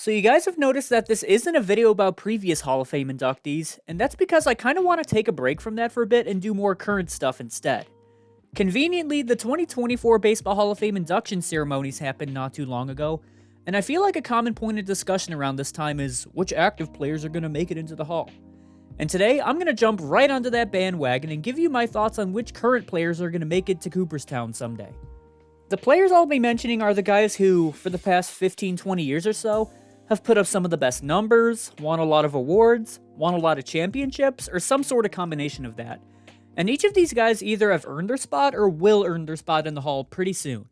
So you guys have noticed that this isn't a video about previous Hall of Fame inductees, and that's because I kind of want to take a break from that for a bit and do more current stuff instead. Conveniently, the 2024 Baseball Hall of Fame induction ceremonies happened not too long ago, and I feel like a common point of discussion around this time is which active players are going to make it into the Hall. And today, I'm going to jump right onto that bandwagon and give you my thoughts on which current players are going to make it to Cooperstown someday. The players I'll be mentioning are the guys who, for the past 15-20 years or so, have put up some of the best numbers, won a lot of awards, won a lot of championships, or some sort of combination of that. And each of these guys either have earned their spot or will earn their spot in the Hall pretty soon.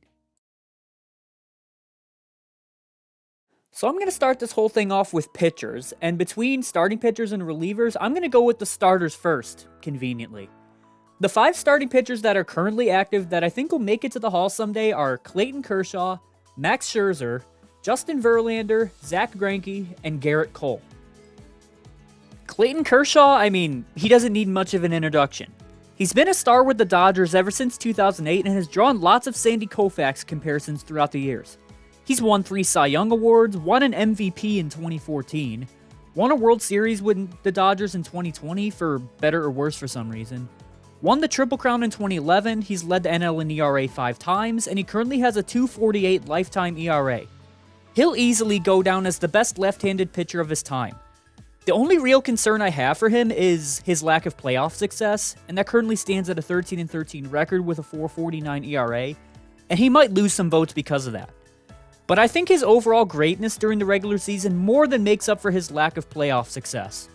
So I'm going to start this whole thing off with pitchers, and between starting pitchers and relievers, I'm going to go with the starters first, conveniently. The 5 starting pitchers that are currently active that I think will make it to the Hall someday are Clayton Kershaw, Max Scherzer, Justin Verlander, Zach Greinke, and Garrett Cole. Clayton Kershaw, he doesn't need much of an introduction. He's been a star with the Dodgers ever since 2008 and has drawn lots of Sandy Koufax comparisons throughout the years. He's won 3 Cy Young Awards, won an MVP in 2014, won a World Series with the Dodgers in 2020 for better or worse for some reason, won the Triple Crown in 2011, he's led the NL in ERA 5 times, and he currently has a 2.48 lifetime ERA. He'll easily go down as the best left-handed pitcher of his time. The only real concern I have for him is his lack of playoff success, and that currently stands at a 13-13 record with a 4.49 ERA, and he might lose some votes because of that. But I think his overall greatness during the regular season more than makes up for his lack of playoff success.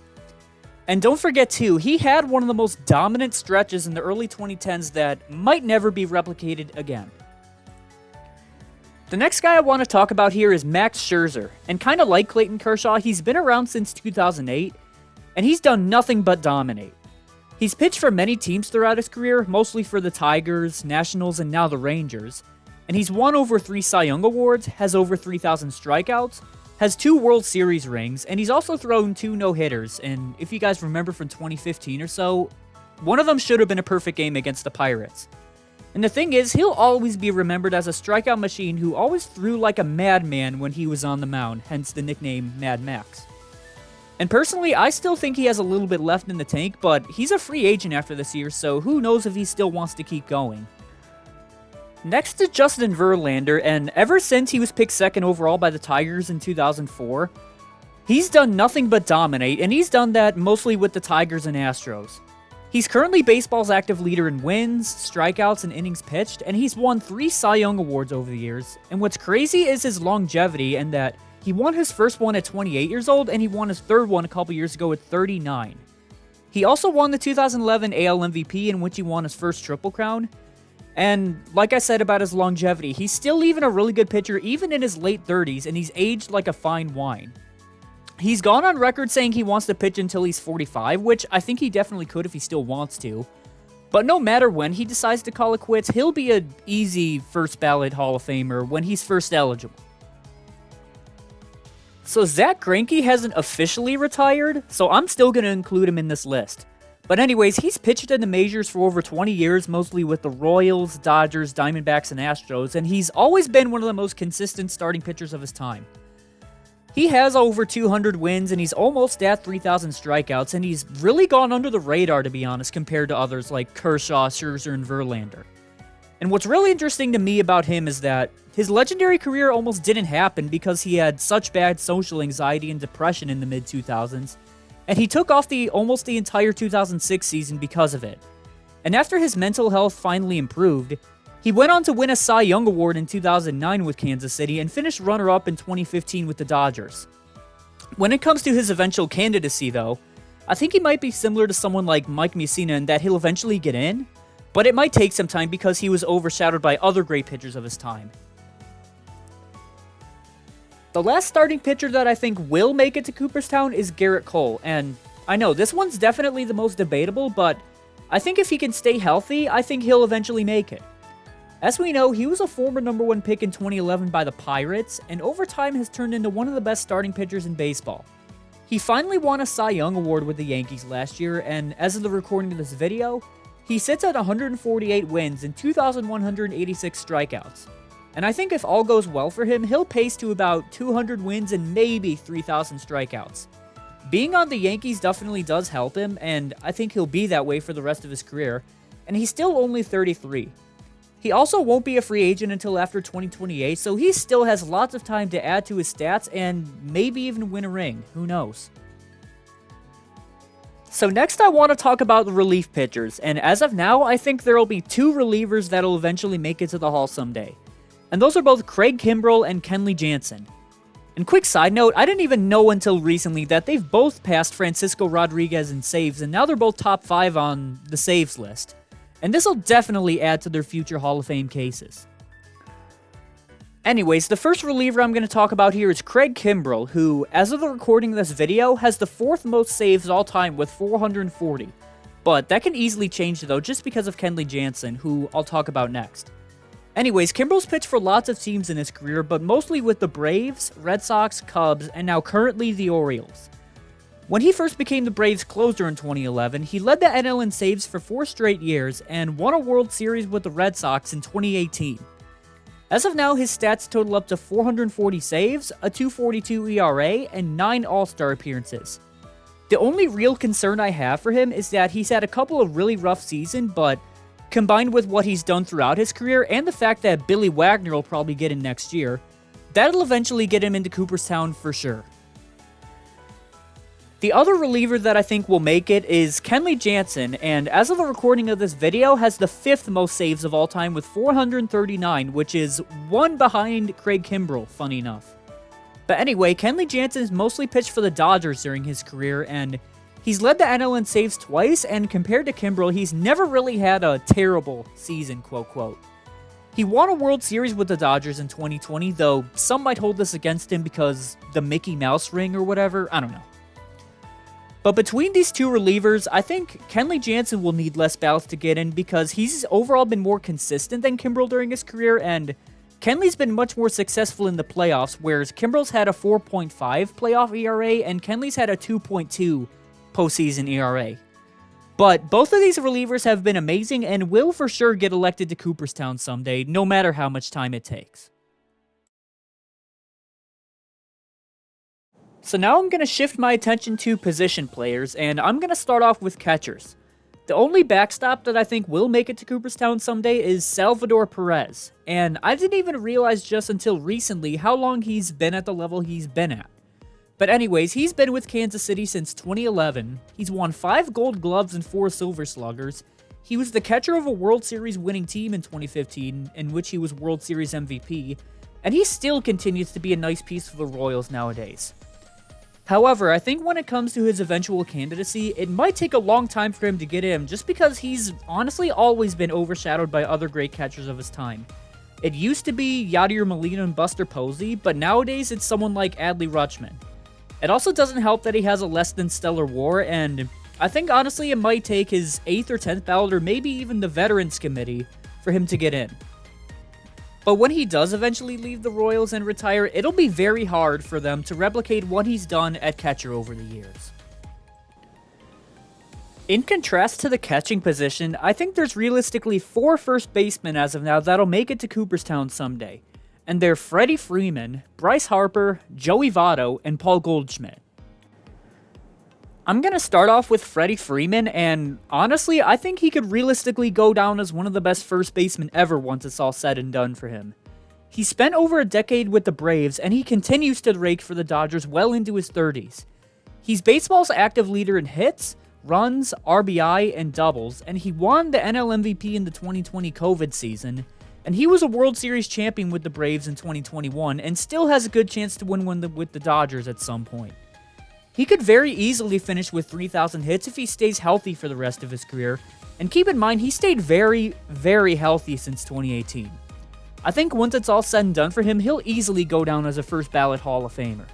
And don't forget too, he had one of the most dominant stretches in the early 2010s that might never be replicated again. The next guy I want to talk about here is Max Scherzer, and kind of like Clayton Kershaw, he's been around since 2008, and he's done nothing but dominate. He's pitched for many teams throughout his career, mostly for the Tigers, Nationals, and now the Rangers, and he's won over 3 Cy Young Awards, has over 3,000 strikeouts, has 2 World Series rings, and he's also thrown 2 no-hitters, and if you guys remember from 2015 or so, one of them should have been a perfect game against the Pirates. And the thing is, he'll always be remembered as a strikeout machine who always threw like a madman when he was on the mound, hence the nickname Mad Max. And personally, I still think he has a little bit left in the tank, but he's a free agent after this year, so who knows if he still wants to keep going. Next is Justin Verlander, and ever since he was picked 2nd overall by the Tigers in 2004, he's done nothing but dominate, and he's done that mostly with the Tigers and Astros. He's currently baseball's active leader in wins, strikeouts, and innings pitched, and he's won 3 Cy Young Awards over the years. And what's crazy is his longevity, and that he won his first one at 28 years old, and he won his 3rd one a couple years ago at 39. He also won the 2011 AL MVP, in which he won his first Triple Crown. And like I said about his longevity, he's still even a really good pitcher, even in his late 30s, and he's aged like a fine wine. He's gone on record saying he wants to pitch until he's 45, which I think he definitely could if he still wants to. But no matter when he decides to call it quits, he'll be an easy first ballot Hall of Famer when he's first eligible. So Zach Greinke hasn't officially retired, so I'm still going to include him in this list. But anyways, he's pitched in the majors for over 20 years, mostly with the Royals, Dodgers, Diamondbacks, and Astros, and he's always been one of the most consistent starting pitchers of his time. He has over 200 wins, and he's almost at 3,000 strikeouts, and he's really gone under the radar, to be honest, compared to others like Kershaw, Scherzer, and Verlander. And what's really interesting to me about him is that his legendary career almost didn't happen because he had such bad social anxiety and depression in the mid-2000s, and he took off almost the entire 2006 season because of it. And after his mental health finally improved, he went on to win a Cy Young Award in 2009 with Kansas City and finished runner-up in 2015 with the Dodgers. When it comes to his eventual candidacy, though, I think he might be similar to someone like Mike Mussina in that he'll eventually get in, but it might take some time because he was overshadowed by other great pitchers of his time. The last starting pitcher that I think will make it to Cooperstown is Garrett Cole, and I know this one's definitely the most debatable, but I think if he can stay healthy, I think he'll eventually make it. As we know, he was a former #1 pick in 2011 by the Pirates, and over time has turned into one of the best starting pitchers in baseball. He finally won a Cy Young Award with the Yankees last year, and as of the recording of this video, he sits at 148 wins and 2,186 strikeouts. And I think if all goes well for him, he'll pace to about 200 wins and maybe 3,000 strikeouts. Being on the Yankees definitely does help him, and I think he'll be that way for the rest of his career, and he's still only 33. He also won't be a free agent until after 2028, so he still has lots of time to add to his stats and maybe even win a ring. Who knows? So next I want to talk about the relief pitchers, and as of now, I think there will be 2 relievers that'll eventually make it to the Hall someday. And those are both Craig Kimbrell and Kenley Jansen. And quick side note, I didn't even know until recently that they've both passed Francisco Rodriguez in saves, and now they're both top 5 on the saves list. And this will definitely add to their future Hall of Fame cases. Anyways, the first reliever I'm going to talk about here is Craig Kimbrell, who, as of the recording of this video, has the 4th most saves all time with 440. But that can easily change though, just because of Kenley Jansen, who I'll talk about next. Anyways, Kimbrell's pitched for lots of teams in his career, but mostly with the Braves, Red Sox, Cubs, and now currently the Orioles. When he first became the Braves closer in 2011, he led the NL in saves for 4 straight years and won a World Series with the Red Sox in 2018. As of now, his stats total up to 440 saves, a 2.42 ERA, and 9 All-Star appearances. The only real concern I have for him is that he's had a couple of really rough seasons, but combined with what he's done throughout his career and the fact that Billy Wagner will probably get in next year, that'll eventually get him into Cooperstown for sure. The other reliever that I think will make it is Kenley Jansen, and as of the recording of this video, has the 5th most saves of all time with 439, which is 1 behind Craig Kimbrell, funny enough. But anyway, Kenley Jansen has mostly pitched for the Dodgers during his career, and he's led the NL in saves twice, and compared to Kimbrell, he's never really had a terrible season, quote quote. He won a World Series with the Dodgers in 2020, though some might hold this against him because the Mickey Mouse ring or whatever, I don't know. But between these 2 relievers, I think Kenley Jansen will need less ballots to get in because he's overall been more consistent than Kimbrell during his career, and Kenley's been much more successful in the playoffs, whereas Kimbrell's had a 4.5 playoff ERA and Kenley's had a 2.2 postseason ERA. But both of these relievers have been amazing and will for sure get elected to Cooperstown someday, no matter how much time it takes. So now I'm going to shift my attention to position players, and I'm going to start off with catchers. The only backstop that I think will make it to Cooperstown someday is Salvador Perez, and I didn't even realize just until recently how long he's been at the level he's been at. But anyways, he's been with Kansas City since 2011, he's won 5 Gold Gloves and 4 Silver Sluggers, he was the catcher of a World Series winning team in 2015, in which he was World Series MVP, and he still continues to be a nice piece for the Royals nowadays. However, I think when it comes to his eventual candidacy, it might take a long time for him to get in just because he's honestly always been overshadowed by other great catchers of his time. It used to be Yadier Molina and Buster Posey, but nowadays it's someone like Adley Rutschman. It also doesn't help that he has a less than stellar WAR, and I think honestly it might take his 8th or 10th ballot or maybe even the Veterans Committee for him to get in. But when he does eventually leave the Royals and retire, it'll be very hard for them to replicate what he's done at catcher over the years. In contrast to the catching position, I think there's realistically 4 first basemen as of now that'll make it to Cooperstown someday. And they're Freddie Freeman, Bryce Harper, Joey Votto, and Paul Goldschmidt. I'm going to start off with Freddie Freeman, and honestly, I think he could realistically go down as one of the best first basemen ever once it's all said and done for him. He spent over a decade with the Braves, and he continues to rake for the Dodgers well into his 30s. He's baseball's active leader in hits, runs, RBI, and doubles, and he won the NL MVP in the 2020 COVID season, and he was a World Series champion with the Braves in 2021, and still has a good chance to win one with the Dodgers at some point. He could very easily finish with 3,000 hits if he stays healthy for the rest of his career, and keep in mind he stayed very, very healthy since 2018. I think once it's all said and done for him, he'll easily go down as a first ballot Hall of Famer.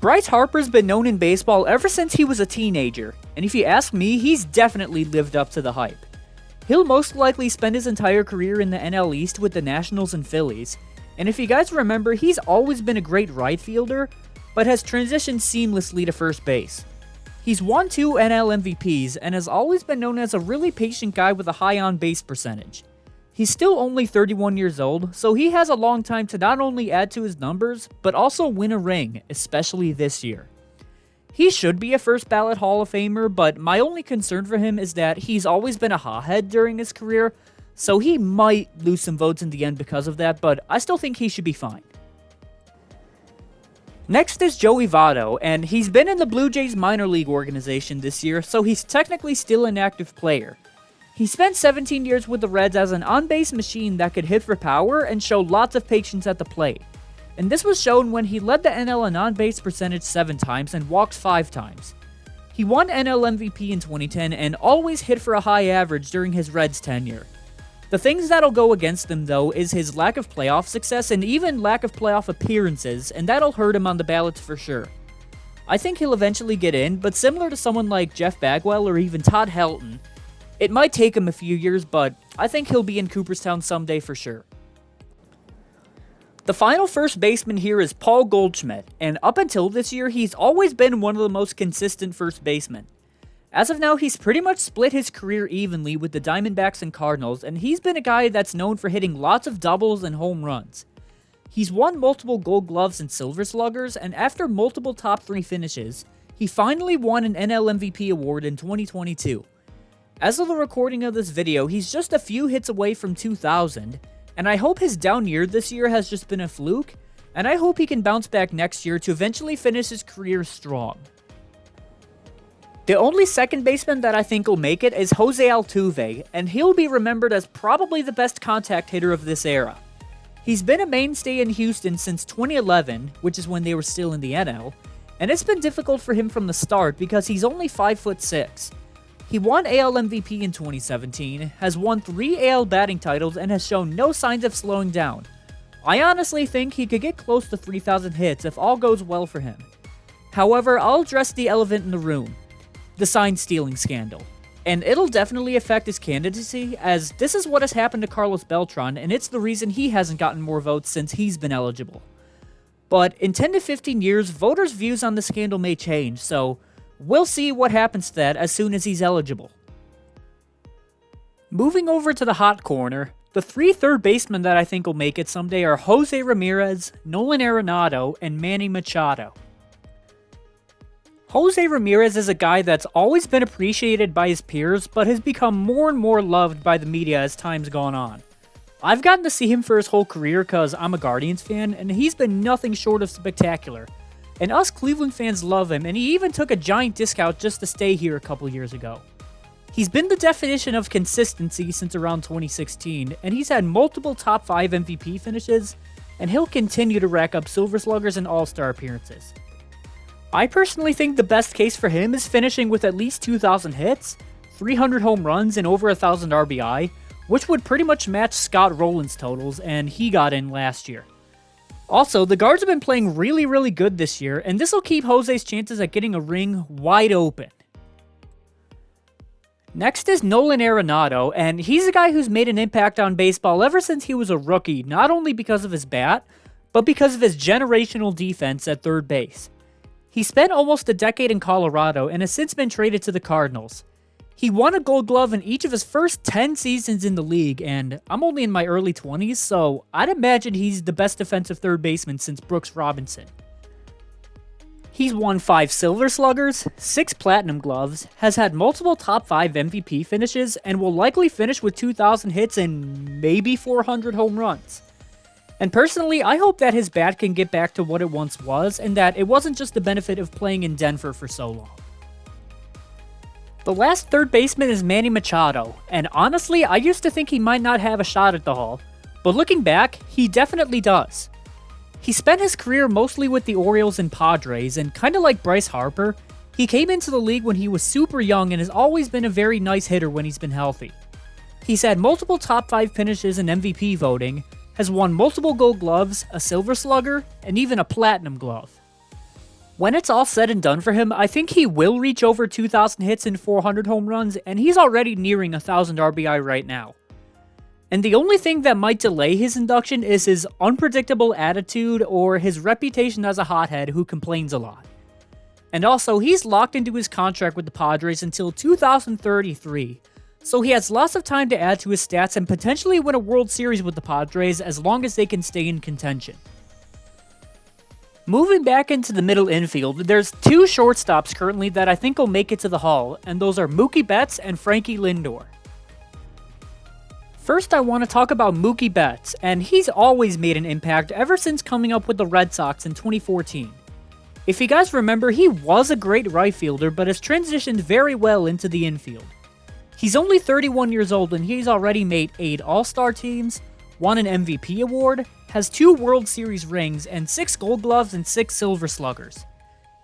Bryce Harper's been known in baseball ever since he was a teenager, and if you ask me, he's definitely lived up to the hype. He'll most likely spend his entire career in the NL East with the Nationals and Phillies, and if you guys remember, he's always been a great right fielder, but has transitioned seamlessly to first base. He's won 2 NL MVPs and has always been known as a really patient guy with a high on-base percentage. He's still only 31 years old, so he has a long time to not only add to his numbers, but also win a ring, especially this year. He should be a first ballot Hall of Famer, but my only concern for him is that he's always been a hothead during his career, so he might lose some votes in the end because of that, but I still think he should be fine. Next is Joey Votto, and he's been in the Blue Jays minor league organization this year, so he's technically still an active player. He spent 17 years with the Reds as an on-base machine that could hit for power and show lots of patience at the plate. And this was shown when he led the NL in on-base percentage 7 times and walked 5 times. He won NL MVP in 2010 and always hit for a high average during his Reds tenure. The things that'll go against him, though, is his lack of playoff success and even lack of playoff appearances, and that'll hurt him on the ballots for sure. I think he'll eventually get in, but similar to someone like Jeff Bagwell or even Todd Helton, it might take him a few years, but I think he'll be in Cooperstown someday for sure. The final first baseman here is Paul Goldschmidt, and up until this year, he's always been one of the most consistent first basemen. As of now, he's pretty much split his career evenly with the Diamondbacks and Cardinals, and he's been a guy that's known for hitting lots of doubles and home runs. He's won multiple Gold Gloves and Silver Sluggers, and after multiple top 3 finishes, he finally won an NL MVP award in 2022. As of the recording of this video, he's just a few hits away from 2,000, and I hope his down year this year has just been a fluke, and I hope he can bounce back next year to eventually finish his career strong. The only second baseman that I think will make it is Jose Altuve, and he'll be remembered as probably the best contact hitter of this era. He's been a mainstay in Houston since 2011, which is when they were still in the NL, and it's been difficult for him from the start because he's only 5'6". He won AL MVP in 2017, has won 3 AL batting titles, and has shown no signs of slowing down. I honestly think he could get close to 3,000 hits if all goes well for him. However, I'll address the elephant in the room, the sign-stealing scandal. And it'll definitely affect his candidacy, as this is what has happened to Carlos Beltran, and it's the reason he hasn't gotten more votes since he's been eligible. But in 10 to 15 years, voters' views on the scandal may change, so we'll see what happens to that as soon as he's eligible. Moving over to the hot corner, the 3 third basemen that I think will make it someday are Jose Ramirez, Nolan Arenado, and Manny Machado. Jose Ramirez is a guy that's always been appreciated by his peers, but has become more and more loved by the media as time's gone on. I've gotten to see him for his whole career because I'm a Guardians fan, and he's been nothing short of spectacular. And us Cleveland fans love him, and he even took a giant discount just to stay here a couple years ago. He's been the definition of consistency since around 2016, and he's had multiple top 5 MVP finishes, and he'll continue to rack up Silver Sluggers and All-Star appearances. I personally think the best case for him is finishing with at least 2,000 hits, 300 home runs, and over 1,000 RBI, which would pretty much match Scott Rowland's totals, and he got in last year. Also, the guards have been playing really good this year, and this will keep Jose's chances at getting a ring wide open. Next is Nolan Arenado, and he's a guy who's made an impact on baseball ever since he was a rookie, not only because of his bat, but because of his generational defense at third base. He spent almost a decade in Colorado and has since been traded to the Cardinals. He won a Gold Glove in each of his first 10 seasons in the league, and I'm only in my early 20s, so I'd imagine he's the best defensive third baseman since Brooks Robinson. He's won 5 Silver Sluggers, 6 Platinum Gloves, has had multiple top 5 MVP finishes, and will likely finish with 2,000 hits and maybe 400 home runs. And personally, I hope that his bat can get back to what it once was, and that it wasn't just the benefit of playing in Denver for so long. The last third baseman is Manny Machado, and honestly, I used to think he might not have a shot at the Hall, but looking back, he definitely does. He spent his career mostly with the Orioles and Padres, and kinda like Bryce Harper, he came into the league when he was super young and has always been a very nice hitter when he's been healthy. He's had multiple top 5 finishes in MVP voting, has won multiple Gold Gloves, a Silver Slugger, and even a Platinum Glove. When it's all said and done for him, I think he will reach over 2,000 hits and 400 home runs, and he's already nearing 1,000 RBI right now. And the only thing that might delay his induction is his unpredictable attitude or his reputation as a hothead who complains a lot. And also, he's locked into his contract with the Padres until 2033, so he has lots of time to add to his stats and potentially win a World Series with the Padres as long as they can stay in contention. Moving back into the middle infield, there's two shortstops currently that I think will make it to the Hall, and those are Mookie Betts and Frankie Lindor. First, I want to talk about Mookie Betts, and he's always made an impact ever since coming up with the Red Sox in 2014. If you guys remember, he was a great right fielder, but has transitioned very well into the infield. He's only 31 years old, and he's already made 8 All-Star teams, won an MVP award, has 2 World Series rings, and 6 Gold Gloves and 6 Silver Sluggers.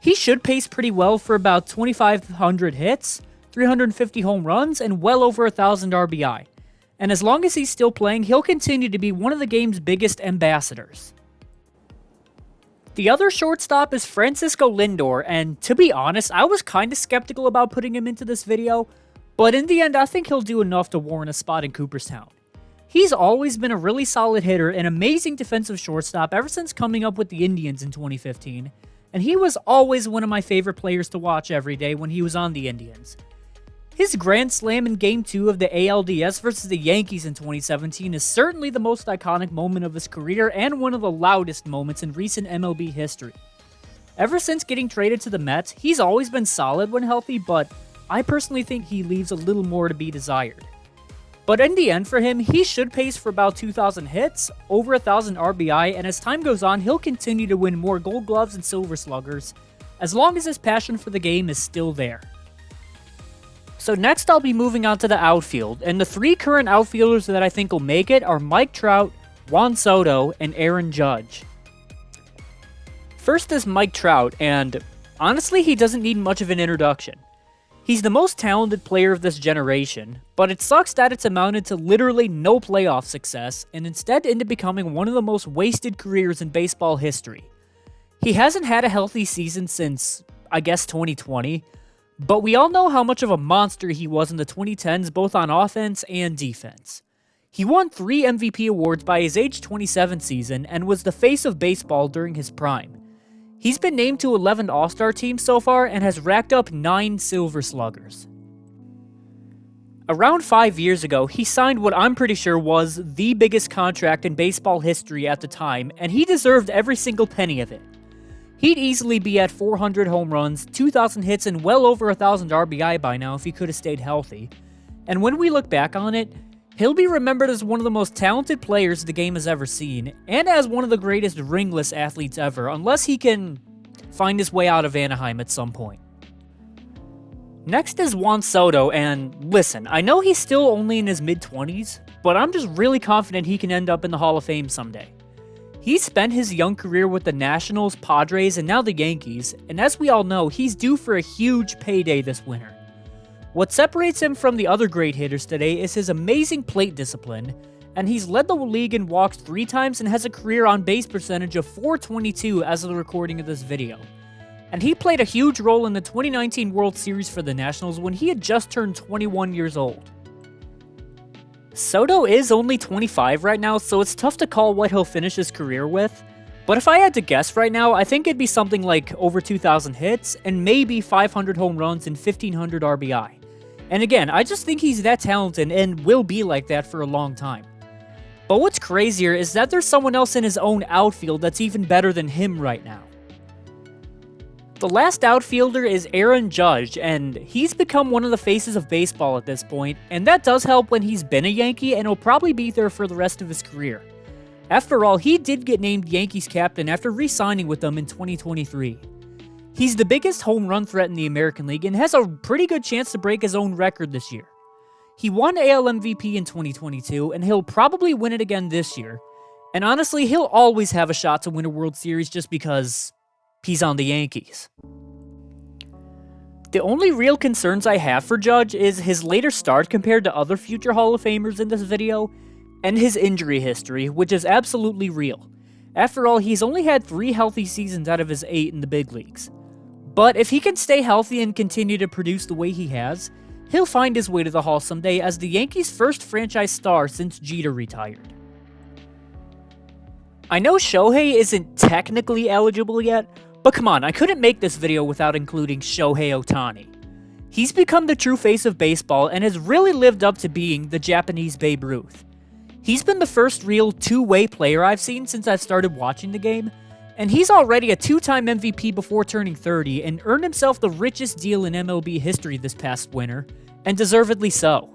He should pace pretty well for about 2,500 hits, 350 home runs, and well over 1,000 RBI. And as long as he's still playing, he'll continue to be one of the game's biggest ambassadors. The other shortstop is Francisco Lindor, and to be honest, I was kinda skeptical about putting him into this video, but in the end, I think he'll do enough to warrant a spot in Cooperstown. He's always been a really solid hitter and amazing defensive shortstop ever since coming up with the Indians in 2015, and he was always one of my favorite players to watch every day when he was on the Indians. His grand slam in Game 2 of the ALDS versus the Yankees in 2017 is certainly the most iconic moment of his career and one of the loudest moments in recent MLB history. Ever since getting traded to the Mets, he's always been solid when healthy, but I personally think he leaves a little more to be desired. But in the end for him, he should pace for about 2,000 hits, over 1,000 RBI, and as time goes on, he'll continue to win more Gold Gloves and Silver Sluggers, as long as his passion for the game is still there. So next I'll be moving on to the outfield, and the 3 current outfielders that I think will make it are Mike Trout, Juan Soto, and Aaron Judge. First is Mike Trout, and honestly he doesn't need much of an introduction. He's the most talented player of this generation, but it sucks that it's amounted to literally no playoff success, and instead ended becoming one of the most wasted careers in baseball history. He hasn't had a healthy season since, I guess, 2020, but we all know how much of a monster he was in the 2010s both on offense and defense. He won 3 MVP awards by his age 27 season and was the face of baseball during his prime. He's been named to 11 All-Star teams so far and has racked up 9 Silver Sluggers. Around 5 years ago, he signed what I'm pretty sure was the biggest contract in baseball history at the time, and he deserved every single penny of it. He'd easily be at 400 home runs, 2,000 hits, and well over 1,000 RBI by now if he could have stayed healthy. And when we look back on it, he'll be remembered as one of the most talented players the game has ever seen, and as one of the greatest ringless athletes ever, unless he can find his way out of Anaheim at some point. Next is Juan Soto, and listen, I know he's still only in his mid-20s, but I'm just really confident he can end up in the Hall of Fame someday. He's spent his young career with the Nationals, Padres, and now the Yankees, and as we all know, he's due for a huge payday this winter. What separates him from the other great hitters today is his amazing plate discipline, and he's led the league in walks 3 times and has a career on-base percentage of .422 as of the recording of this video. And he played a huge role in the 2019 World Series for the Nationals when he had just turned 21 years old. Soto is only 25 right now, so it's tough to call what he'll finish his career with, but if I had to guess right now, I think it'd be something like over 2,000 hits and maybe 500 home runs and 1,500 RBI. And again, I just think he's that talented and will be like that for a long time. But what's crazier is that there's someone else in his own outfield that's even better than him right now. The last outfielder is Aaron Judge, and he's become one of the faces of baseball at this point, and that does help when he's been a Yankee and will probably be there for the rest of his career. After all, he did get named Yankees captain after re-signing with them in 2023. He's the biggest home run threat in the American League and has a pretty good chance to break his own record this year. He won AL MVP in 2022, and he'll probably win it again this year. And honestly, he'll always have a shot to win a World Series just because he's on the Yankees. The only real concerns I have for Judge is his later start compared to other future Hall of Famers in this video, and his injury history, which is absolutely real. After all, he's only had 3 healthy seasons out of his 8 in the big leagues. But if he can stay healthy and continue to produce the way he has, he'll find his way to the Hall someday as the Yankees' first franchise star since Jeter retired. I know Shohei isn't technically eligible yet, but come on, I couldn't make this video without including Shohei Ohtani. He's become the true face of baseball and has really lived up to being the Japanese Babe Ruth. He's been the first real two-way player I've seen since I've started watching the game, and he's already a two-time MVP before turning 30 and earned himself the richest deal in MLB history this past winter, and deservedly so.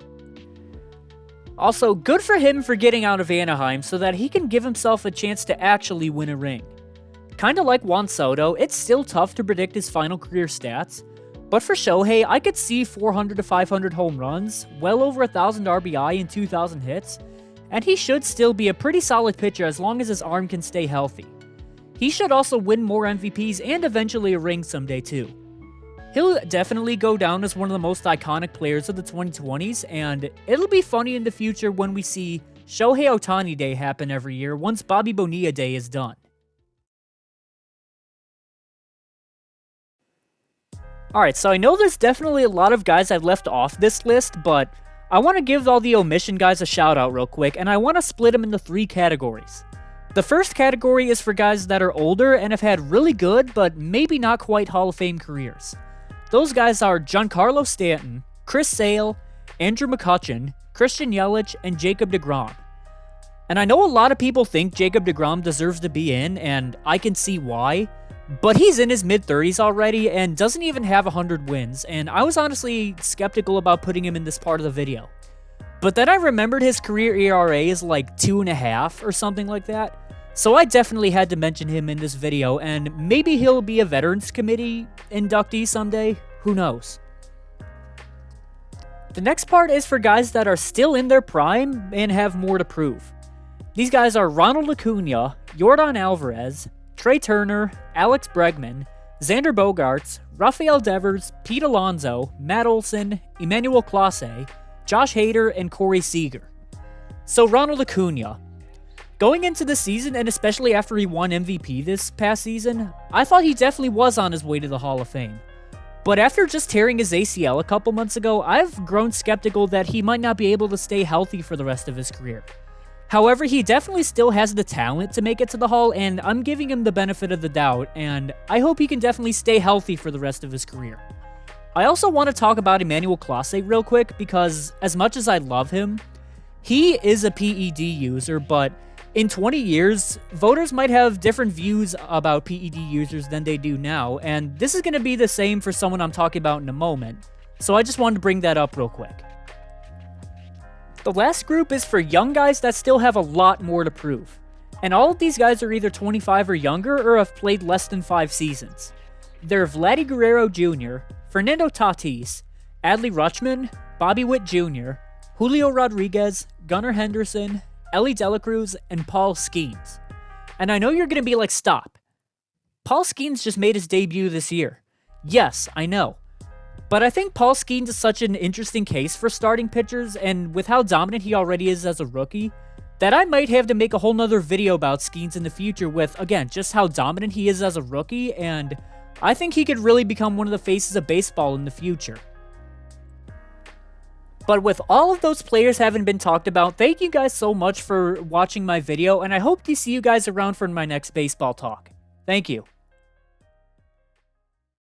Also, good for him for getting out of Anaheim so that he can give himself a chance to actually win a ring. Kinda like Juan Soto, it's still tough to predict his final career stats, but for Shohei, I could see 400 to 500 home runs, well over 1,000 RBI and 2,000 hits, and he should still be a pretty solid pitcher as long as his arm can stay healthy. He should also win more MVPs and eventually a ring someday too. He'll definitely go down as one of the most iconic players of the 2020s, and it'll be funny in the future when we see Shohei Ohtani Day happen every year once Bobby Bonilla Day is done. Alright, so I know there's definitely a lot of guys I've left off this list, but I want to give all the omission guys a shout out real quick, and I want to split them into 3 categories. The first category is for guys that are older and have had really good, but maybe not quite Hall of Fame careers. Those guys are Giancarlo Stanton, Chris Sale, Andrew McCutchen, Christian Yelich, and Jacob deGrom. And I know a lot of people think Jacob deGrom deserves to be in, and I can see why, but he's in his mid-30s already and doesn't even have 100 wins, and I was honestly skeptical about putting him in this part of the video. But then I remembered his career ERA is like 2.5 or something like that, so I definitely had to mention him in this video, and maybe he'll be a Veterans Committee inductee someday, who knows. The next part is for guys that are still in their prime and have more to prove. These guys are Ronald Acuna, Yordan Alvarez, Trey Turner, Alex Bregman, Xander Bogaerts, Rafael Devers, Pete Alonso, Matt Olson, Emmanuel Clase, Josh Hader, and Corey Seager. So Ronald Acuna. Going into the season, and especially after he won MVP this past season, I thought he definitely was on his way to the Hall of Fame. But after just tearing his ACL a couple months ago, I've grown skeptical that he might not be able to stay healthy for the rest of his career. However, he definitely still has the talent to make it to the Hall, and I'm giving him the benefit of the doubt, and I hope he can definitely stay healthy for the rest of his career. I also want to talk about Emmanuel Clase real quick, because as much as I love him, he is a PED user, but in 20 years, voters might have different views about PED users than they do now, and this is going to be the same for someone I'm talking about in a moment, so I just wanted to bring that up real quick. The last group is for young guys that still have a lot more to prove, and all of these guys are either 25 or younger or have played less than 5 seasons. They're Vladdy Guerrero Jr., Fernando Tatis, Adley Rutschman, Bobby Witt Jr., Julio Rodriguez, Gunnar Henderson, Ellie De La Cruz, and Paul Skeens. And I know you're going to be like, stop. Paul Skeens just made his debut this year. Yes, I know. But I think Paul Skeens is such an interesting case for starting pitchers, and with how dominant he already is as a rookie, that I might have to make a whole nother video about Skeens in the future with, again, just how dominant he is as a rookie, and I think he could really become one of the faces of baseball in the future. But with all of those players having been talked about, thank you guys so much for watching my video, and I hope to see you guys around for my next baseball talk. Thank you.